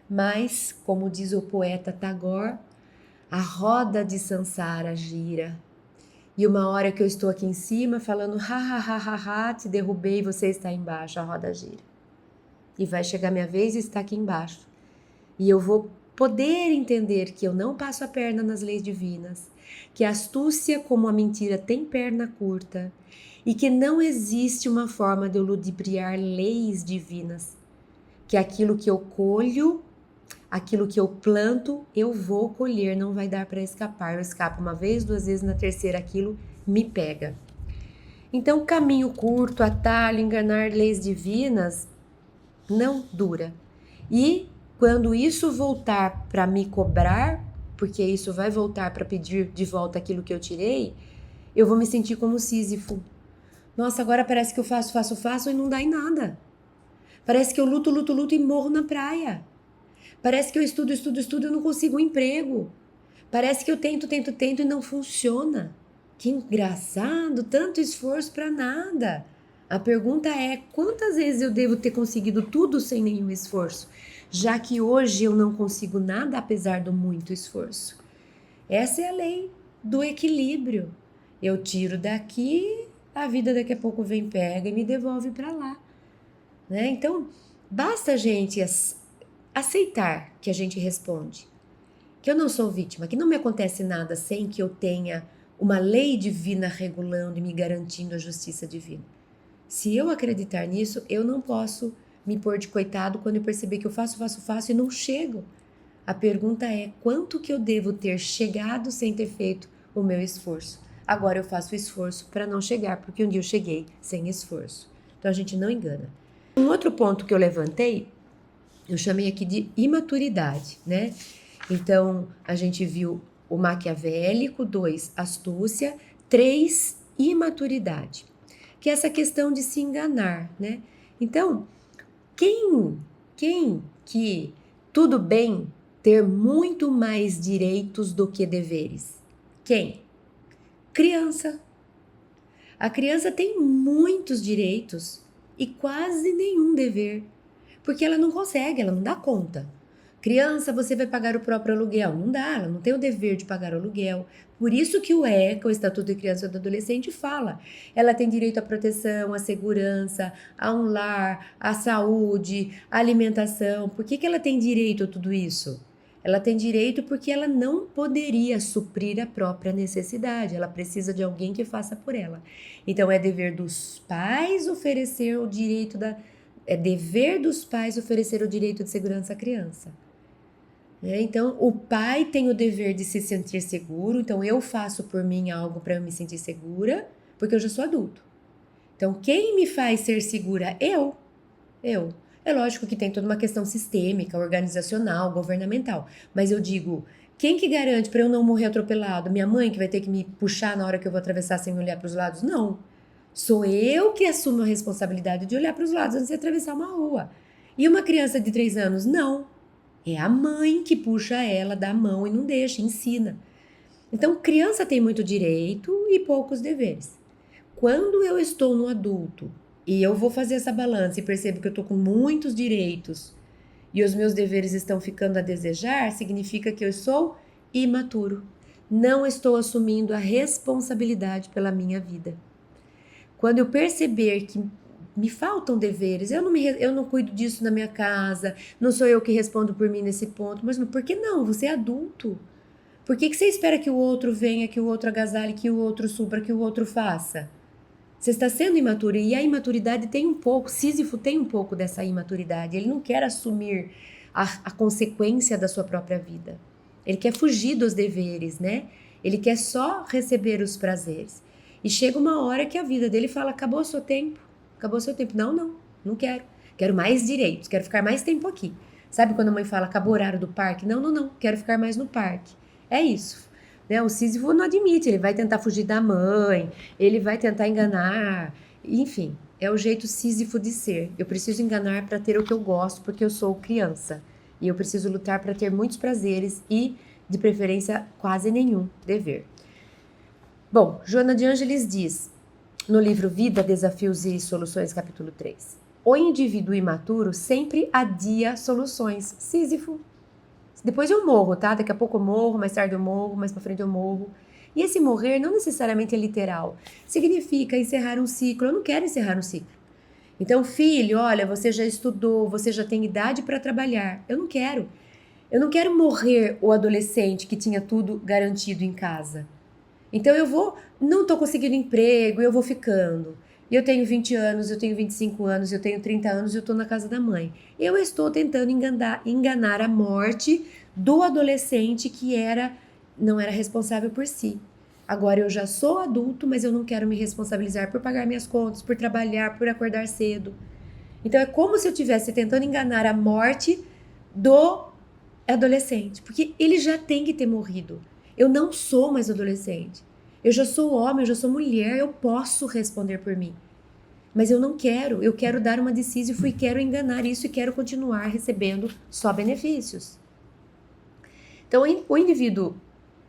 Mas, como diz o poeta Tagore, a roda de Sansara gira E uma hora que eu estou aqui em cima falando, ha, ha, ha, ha, ha, te derrubei e você está embaixo, a roda gira. E vai chegar minha vez e está aqui embaixo. E eu vou poder entender que eu não passo a perna nas leis divinas, que a astúcia como a mentira tem perna curta e que não existe uma forma de eu ludibriar leis divinas, que aquilo que eu colho, aquilo que eu planto, eu vou colher, não vai dar para escapar. Eu escapo uma vez, duas vezes, na terceira aquilo me pega. Então, caminho curto, atalho, enganar leis divinas não dura. E quando isso voltar para me cobrar, porque isso vai voltar para pedir de volta aquilo que eu tirei, eu vou me sentir como Sísifo. Nossa, agora parece que eu faço e não dá em nada. Parece que eu luto e morro na praia. Parece que eu estudo e não consigo um emprego. Parece que eu tento e não funciona. Que engraçado, tanto esforço para nada. A pergunta é, quantas vezes eu devo ter conseguido tudo sem nenhum esforço, já que hoje eu não consigo nada apesar do muito esforço? Essa é a lei do equilíbrio. Eu tiro daqui, a vida daqui a pouco vem, pega e me devolve para lá. Né? Então, basta a gente aceitar que a gente responde, que eu não sou vítima, que não me acontece nada sem que eu tenha uma lei divina regulando e me garantindo a justiça divina. Se eu acreditar nisso, eu não posso me pôr de coitado quando eu perceber que eu faço e não chego. A pergunta é quanto que eu devo ter chegado sem ter feito o meu esforço. Agora eu faço o esforço para não chegar, porque um dia eu cheguei sem esforço. Então a gente não engana. Um outro ponto que eu levantei, eu chamei aqui de imaturidade, né? Então, a gente viu o maquiavélico, 2, astúcia, 3, imaturidade, que é essa questão de se enganar, né? Então, quem que tudo bem ter muito mais direitos do que deveres? Quem? Criança. A criança tem muitos direitos e quase nenhum dever, porque ela não consegue, ela não dá conta. Criança, você vai pagar o próprio aluguel. Não dá, ela não tem o dever de pagar o aluguel. Por isso que o ECA, o Estatuto de Criança e do Adolescente, fala. Ela tem direito à proteção, à segurança, a um lar, à saúde, à alimentação. Por que ela tem direito a tudo isso? Ela tem direito porque ela não poderia suprir a própria necessidade. Ela precisa de alguém que faça por ela. Então, é dever dos pais oferecer o direito É dever dos pais oferecer o direito de segurança à criança. Então, o pai tem o dever de se sentir seguro, então eu faço por mim algo para eu me sentir segura, porque eu já sou adulto. Então, quem me faz ser segura? Eu. É lógico que tem toda uma questão sistêmica, organizacional, governamental, mas eu digo, quem que garante para eu não morrer atropelado? Minha mãe que vai ter que me puxar na hora que eu vou atravessar sem olhar para os lados? Não. Sou eu que assumo a responsabilidade de olhar para os lados antes de atravessar uma rua. E uma criança de 3 anos? Não. É a mãe que puxa ela da mão e não deixa, ensina. Então, criança tem muito direito e poucos deveres. Quando eu estou no adulto e eu vou fazer essa balança e percebo que eu estou com muitos direitos e os meus deveres estão ficando a desejar, significa que eu sou imaturo. Não estou assumindo a responsabilidade pela minha vida. Quando eu perceber que me faltam deveres, eu não cuido disso na minha casa, não sou eu que respondo por mim nesse ponto, mas por que não? Você é adulto. Por que você espera que o outro venha, que o outro agasalhe, que o outro supra, que o outro faça? Você está sendo imaturo e a imaturidade tem um pouco, Sísifo tem um pouco dessa imaturidade, ele não quer assumir a consequência da sua própria vida. Ele quer fugir dos deveres, né? Ele quer só receber os prazeres. E chega uma hora que a vida dele fala, acabou o seu tempo. Não quero. Quero mais direitos, quero ficar mais tempo aqui. Sabe quando a mãe fala, acabou o horário do parque? Não, quero ficar mais no parque. É isso. Né? O Sísifo não admite, ele vai tentar fugir da mãe, ele vai tentar enganar, enfim, é o jeito Sísifo de ser. Eu preciso enganar para ter o que eu gosto, porque eu sou criança. E eu preciso lutar para ter muitos prazeres e, de preferência, quase nenhum dever. Bom, Joana de Ângeles diz, no livro Vida, Desafios e Soluções, capítulo 3, o indivíduo imaturo sempre adia soluções. Sísifo. Depois eu morro, tá? Daqui a pouco eu morro, mais tarde eu morro, mais pra frente eu morro. E esse morrer não necessariamente é literal. Significa encerrar um ciclo. Eu não quero encerrar um ciclo. Então, filho, olha, você já estudou, você já tem idade para trabalhar. Eu não quero. Eu não quero morrer o adolescente que tinha tudo garantido em casa. Então não tô conseguindo emprego, eu vou ficando. Eu tenho 20 anos, eu tenho 25 anos, eu tenho 30 anos, eu tô na casa da mãe. Eu estou tentando enganar a morte do adolescente que não era responsável por si. Agora eu já sou adulto, mas eu não quero me responsabilizar por pagar minhas contas, por trabalhar, por acordar cedo. Então é como se eu estivesse tentando enganar a morte do adolescente, porque ele já tem que ter morrido. Eu não sou mais adolescente. Eu já sou homem, eu já sou mulher, eu posso responder por mim. Mas eu não quero, eu quero dar uma decisão e quero enganar isso e quero continuar recebendo só benefícios. Então, o indivíduo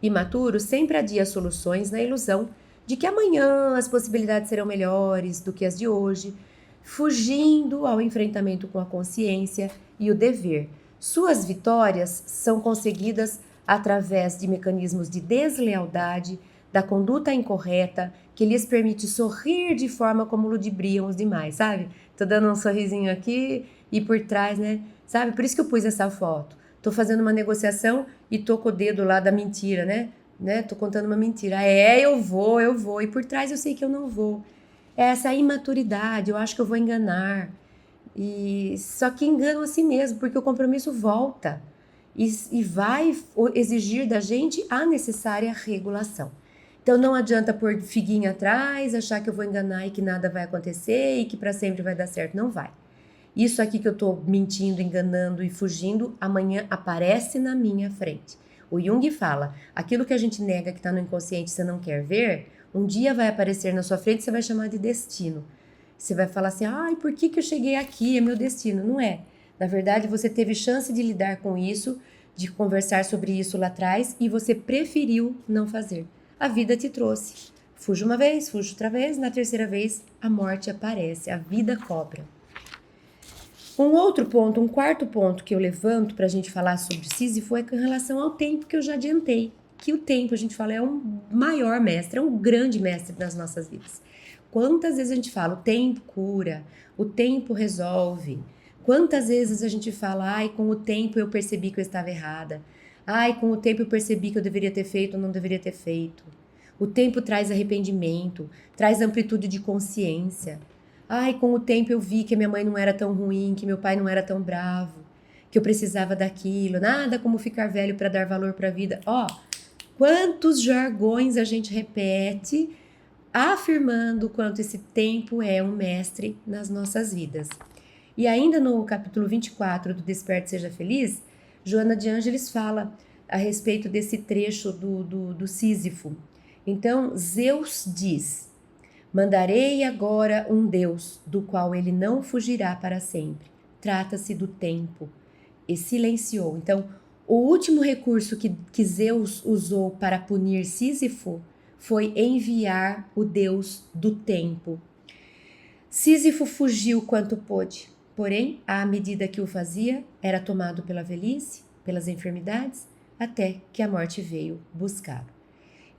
imaturo sempre adia soluções na ilusão de que amanhã as possibilidades serão melhores do que as de hoje, fugindo ao enfrentamento com a consciência e o dever. Suas vitórias são conseguidas através de mecanismos de deslealdade, da conduta incorreta, que lhes permite sorrir de forma como ludibriam os demais, sabe? Tô dando um sorrisinho aqui e por trás, né? Sabe? Por isso que eu pus essa foto. Tô fazendo uma negociação e tô com o dedo lá da mentira, né? Tô contando uma mentira. Eu vou. E por trás eu sei que eu não vou. É essa imaturidade, eu acho que eu vou enganar. E só que engano a si mesmo, porque o compromisso volta e vai exigir da gente a necessária regulação. Então não adianta pôr figuinha atrás, achar que eu vou enganar e que nada vai acontecer e que para sempre vai dar certo. Não vai. Isso aqui que eu tô mentindo, enganando e fugindo, amanhã aparece na minha frente. O Jung fala, aquilo que a gente nega que está no inconsciente e você não quer ver, um dia vai aparecer na sua frente e você vai chamar de destino. Você vai falar assim, ai, por que eu cheguei aqui? É meu destino. Não é. Na verdade, você teve chance de lidar com isso, de conversar sobre isso lá atrás e você preferiu não fazer. A vida te trouxe. Fuja uma vez, fuja outra vez, na terceira vez a morte aparece, a vida cobra. Um quarto ponto que eu levanto para a gente falar sobre Sísifo é com relação ao tempo que eu já adiantei. Que o tempo, a gente fala, é um maior mestre, é um grande mestre nas nossas vidas. Quantas vezes a gente fala, o tempo cura, o tempo resolve. Quantas vezes a gente fala, ai, com o tempo eu percebi que eu estava errada. Ai, com o tempo eu percebi que eu deveria ter feito ou não deveria ter feito. O tempo traz arrependimento, traz amplitude de consciência. Ai, com o tempo eu vi que minha mãe não era tão ruim, que meu pai não era tão bravo, que eu precisava daquilo. Nada como ficar velho para dar valor para a vida. Quantos jargões a gente repete afirmando quanto esse tempo é um mestre nas nossas vidas. E ainda no capítulo 24 do Desperte Seja Feliz, Joana de Ângeles fala a respeito desse trecho do Sísifo. Então, Zeus diz, mandarei agora um Deus, do qual ele não fugirá para sempre. Trata-se do tempo. E silenciou. Então, o último recurso que Zeus usou para punir Sísifo foi enviar o Deus do tempo. Sísifo fugiu quanto pôde, porém, à medida que o fazia, era tomado pela velhice, pelas enfermidades, até que a morte veio buscá-lo.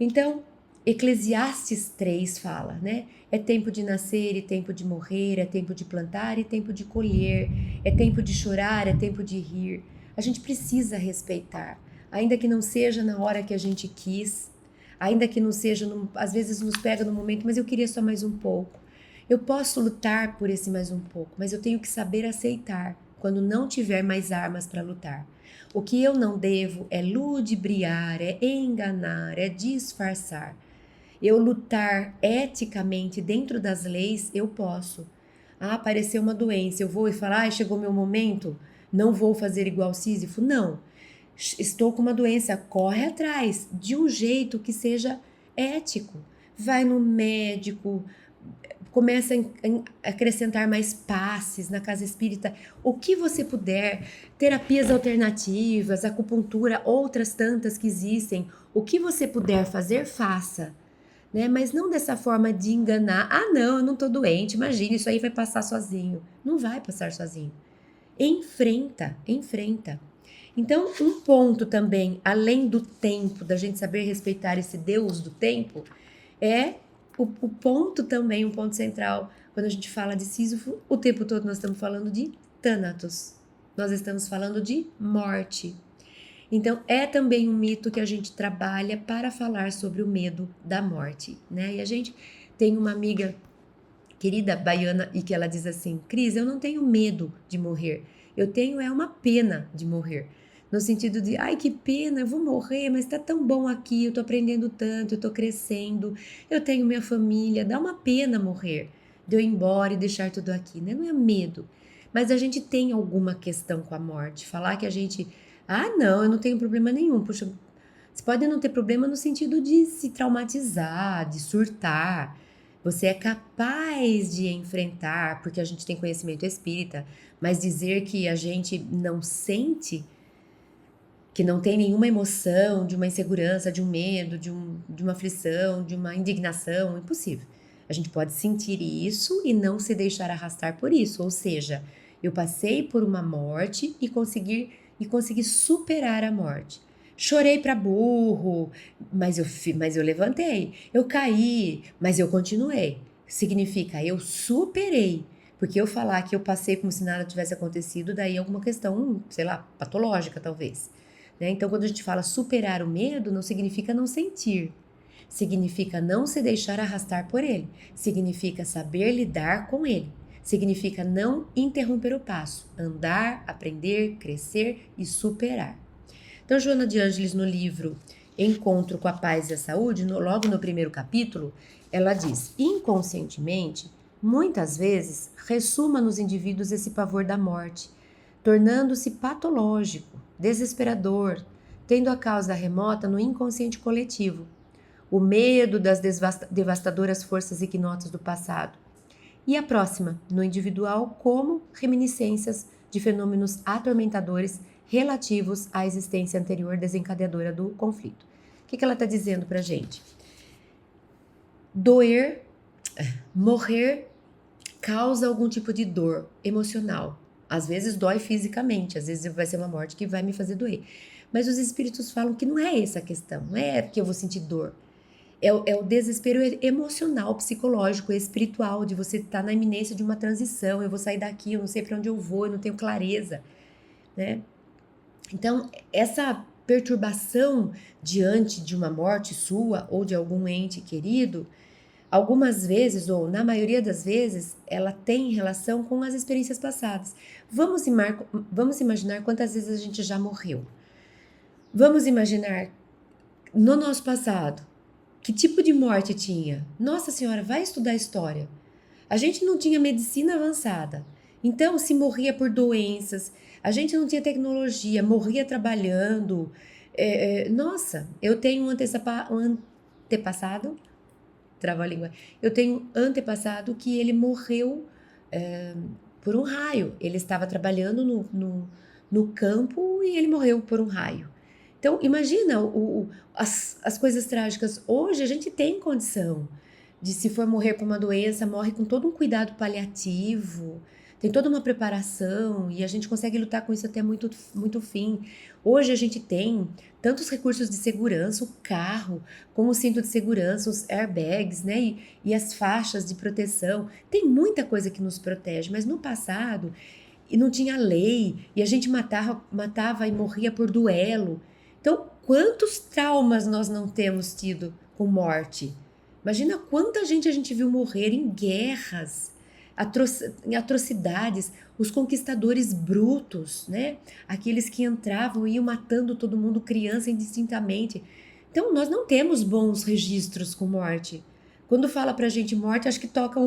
Então, Eclesiastes 3 fala, né? É tempo de nascer e tempo de morrer, é tempo de plantar e tempo de colher, é tempo de chorar, é tempo de rir. A gente precisa respeitar, ainda que não seja na hora que a gente quis, ainda que não seja, às vezes nos pega no momento, mas eu queria só mais um pouco. Eu posso lutar por esse mais um pouco, mas eu tenho que saber aceitar quando não tiver mais armas para lutar. O que eu não devo é ludibriar, é enganar, é disfarçar. Eu lutar eticamente dentro das leis, eu posso. Apareceu uma doença, eu vou e falar, chegou meu momento, não vou fazer igual Sísifo. Não, estou com uma doença, corre atrás, de um jeito que seja ético. Vai no médico, começa a acrescentar mais passes na casa espírita, o que você puder, terapias alternativas, acupuntura, outras tantas que existem, o que você puder fazer, faça. Né? Mas não dessa forma de enganar. Não, eu não tô doente, imagina, isso aí vai passar sozinho. Não vai passar sozinho. Enfrenta. Então, um ponto também, além do tempo, da gente saber respeitar esse Deus do tempo, é o ponto também, um ponto central, quando a gente fala de Sísifo, o tempo todo nós estamos falando de Thanatos. Nós estamos falando de morte. Então, é também um mito que a gente trabalha para falar sobre o medo da morte, né? E a gente tem uma amiga querida baiana e que ela diz assim: Cris, eu não tenho medo de morrer, eu tenho uma pena de morrer. No sentido de, ai que pena, eu vou morrer, mas tá tão bom aqui, eu tô aprendendo tanto, eu tô crescendo, eu tenho minha família, dá uma pena morrer, de eu ir embora e deixar tudo aqui, né? Não é medo, mas a gente tem alguma questão com a morte. Falar que a gente, não, eu não tenho problema nenhum, puxa, você pode não ter problema no sentido de se traumatizar, de surtar. Você é capaz de enfrentar, porque a gente tem conhecimento espírita, mas dizer que a gente não sente, que não tem nenhuma emoção de uma insegurança, de um medo, de uma aflição, de uma indignação, impossível. A gente pode sentir isso e não se deixar arrastar por isso. Ou seja, eu passei por uma morte e consegui superar a morte. Chorei para burro, mas eu levantei. Eu caí, mas eu continuei. Significa eu superei. Porque eu falar que eu passei como se nada tivesse acontecido, daí é alguma questão, sei lá, patológica talvez. Né? Então, quando a gente fala superar o medo, não significa não sentir. Significa não se deixar arrastar por ele. Significa saber lidar com ele. Significa não interromper o passo. Andar, aprender, crescer e superar. Então, Joana de Ângeles, no livro Encontro com a Paz e a Saúde, logo no primeiro capítulo, ela diz: inconscientemente, muitas vezes, ressuma nos indivíduos esse pavor da morte, tornando-se patológico, desesperador, tendo a causa remota no inconsciente coletivo, o medo das devastadoras forças ignotas do passado, e a próxima, no individual, como reminiscências de fenômenos atormentadores relativos à existência anterior desencadeadora do conflito. O que ela está dizendo para a gente? Morrer causa algum tipo de dor emocional. Às vezes dói fisicamente, às vezes vai ser uma morte que vai me fazer doer. Mas os espíritos falam que não é essa a questão, não é porque eu vou sentir dor. É o desespero emocional, psicológico, espiritual, de você estar na iminência de uma transição. Eu vou sair daqui, eu não sei para onde eu vou, eu não tenho clareza, né? Então, essa perturbação diante de uma morte sua ou de algum ente querido, algumas vezes, ou na maioria das vezes, ela tem relação com as experiências passadas. Vamos imaginar quantas vezes a gente já morreu. Vamos imaginar no nosso passado que tipo de morte tinha. Nossa Senhora, vai estudar história. A gente não tinha medicina avançada. Então, se morria por doenças, a gente não tinha tecnologia, morria trabalhando. Nossa, eu tenho um antepassado, trava a língua, eu tenho um antepassado que ele morreu por um raio. Ele estava trabalhando no campo e ele morreu por um raio. Então, imagina as coisas trágicas. Hoje a gente tem condição de, se for morrer por uma doença, morre com todo um cuidado paliativo, tem toda uma preparação e a gente consegue lutar com isso até muito, muito fim. Hoje a gente tem tantos recursos de segurança, o carro, com o cinto de segurança, os airbags, né? E as faixas de proteção. Tem muita coisa que nos protege, mas no passado e não tinha lei, e a gente matava e morria por duelo. Então, quantos traumas nós não temos tido com morte? Imagina quanta gente a gente viu morrer em guerras, em atrocidades, os conquistadores brutos, né? Aqueles que entravam e iam matando todo mundo, criança indistintamente. Então, nós não temos bons registros com morte. Quando fala pra gente morte, acho que toca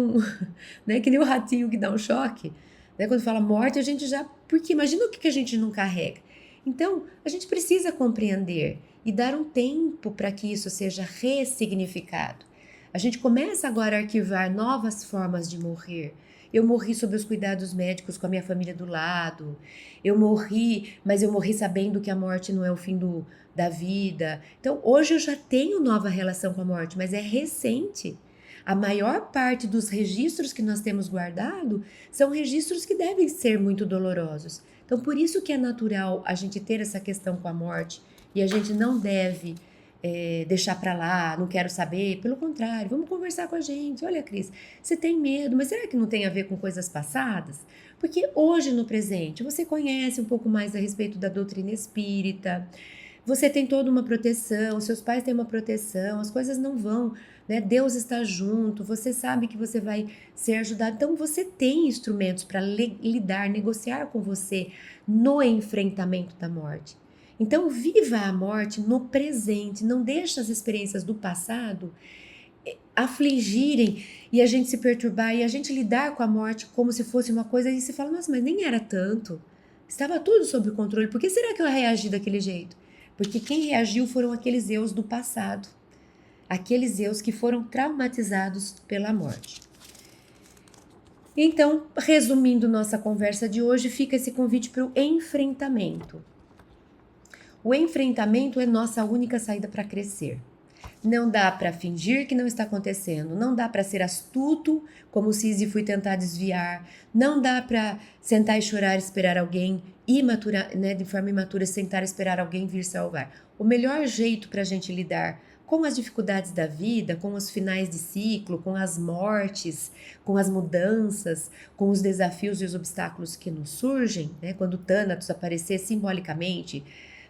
né? Que nem o ratinho que dá um choque. Né? Quando fala morte, a gente já... Porque imagina o que a gente não carrega. Então, a gente precisa compreender e dar um tempo para que isso seja ressignificado. A gente começa agora a arquivar novas formas de morrer. Eu morri sob os cuidados médicos com a minha família do lado. Eu morri, mas eu morri sabendo que a morte não é o fim da vida. Então, hoje eu já tenho nova relação com a morte, mas é recente. A maior parte dos registros que nós temos guardado são registros que devem ser muito dolorosos. Então, por isso que é natural a gente ter essa questão com a morte e a gente não deve deixar para lá, não quero saber. Pelo contrário, vamos conversar com a gente. Olha, Cris, você tem medo, mas será que não tem a ver com coisas passadas? Porque hoje, no presente, você conhece um pouco mais a respeito da doutrina espírita, você tem toda uma proteção, seus pais têm uma proteção, as coisas não vão, né? Deus está junto, você sabe que você vai ser ajudado. Então você tem instrumentos para lidar, negociar com você no enfrentamento da morte. Então viva a morte no presente, não deixe as experiências do passado afligirem e a gente se perturbar e a gente lidar com a morte como se fosse uma coisa e você fala, nossa, mas nem era tanto. Estava tudo sob controle. Por que será que eu reagi daquele jeito? Porque quem reagiu foram aqueles eus do passado. Aqueles eus que foram traumatizados pela morte. Então, resumindo nossa conversa de hoje, fica esse convite para o enfrentamento. O enfrentamento é nossa única saída para crescer. Não dá para fingir que não está acontecendo, não dá para ser astuto, como Sísifo e tentar desviar, não dá para sentar e chorar e esperar alguém imatura, né, de forma imatura, sentar e esperar alguém vir salvar. O melhor jeito para a gente lidar com as dificuldades da vida, com os finais de ciclo, com as mortes, com as mudanças, com os desafios e os obstáculos que nos surgem, né, quando Thanatos aparecer simbolicamente,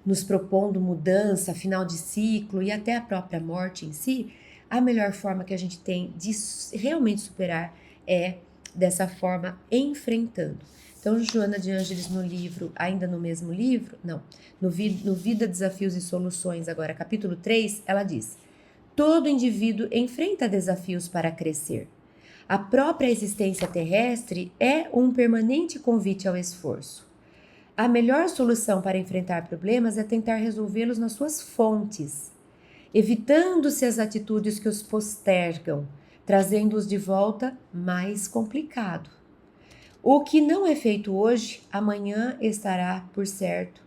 nos propondo mudança, final de ciclo e até a própria morte em si, a melhor forma que a gente tem de realmente superar é dessa forma enfrentando. Então, Joana de Ângeles no livro, ainda no mesmo livro, não, no Vida, Desafios e Soluções, agora capítulo 3, ela diz: todo indivíduo enfrenta desafios para crescer. A própria existência terrestre é um permanente convite ao esforço. A melhor solução para enfrentar problemas é tentar resolvê-los nas suas fontes, evitando-se as atitudes que os postergam, trazendo-os de volta mais complicado. O que não é feito hoje, amanhã estará, por certo,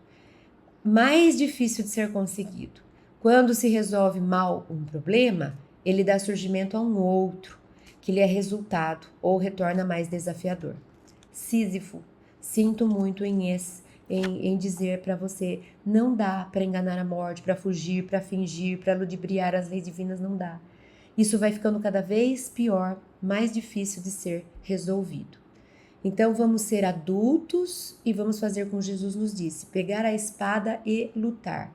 mais difícil de ser conseguido. Quando se resolve mal um problema, ele dá surgimento a um outro, que lhe é resultado ou retorna mais desafiador. Sísifo, sinto muito em dizer para você, não dá para enganar a morte, para fugir, para fingir, para ludibriar as leis divinas, não dá. Isso vai ficando cada vez pior, mais difícil de ser resolvido. Então vamos ser adultos e vamos fazer como Jesus nos disse, pegar a espada e lutar.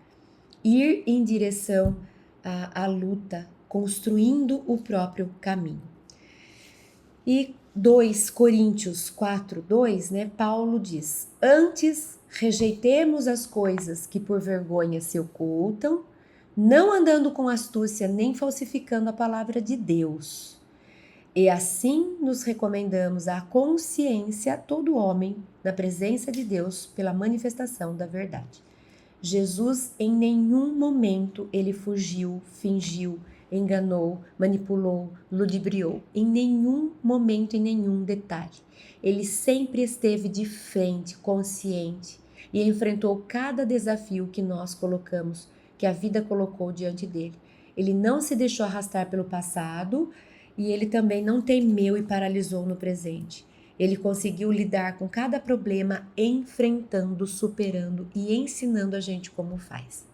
Ir em direção à luta, construindo o próprio caminho. E 2 Coríntios 4, 2, né, Paulo diz: antes rejeitemos as coisas que por vergonha se ocultam, não andando com astúcia nem falsificando a palavra de Deus. E assim nos recomendamos à consciência a todo homem na presença de Deus pela manifestação da verdade. Jesus em nenhum momento ele fugiu, fingiu, enganou, manipulou, ludibriou. Em nenhum momento, em nenhum detalhe. Ele sempre esteve de frente, consciente e enfrentou cada desafio que nós colocamos, que a vida colocou diante dele. Ele não se deixou arrastar pelo passado e ele também não temeu e paralisou no presente. Ele conseguiu lidar com cada problema, enfrentando, superando e ensinando a gente como faz.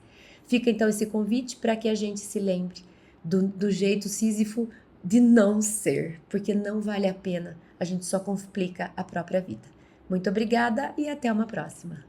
Fica então esse convite para que a gente se lembre do jeito Sísifo de não ser, porque não vale a pena, a gente só complica a própria vida. Muito obrigada e até uma próxima.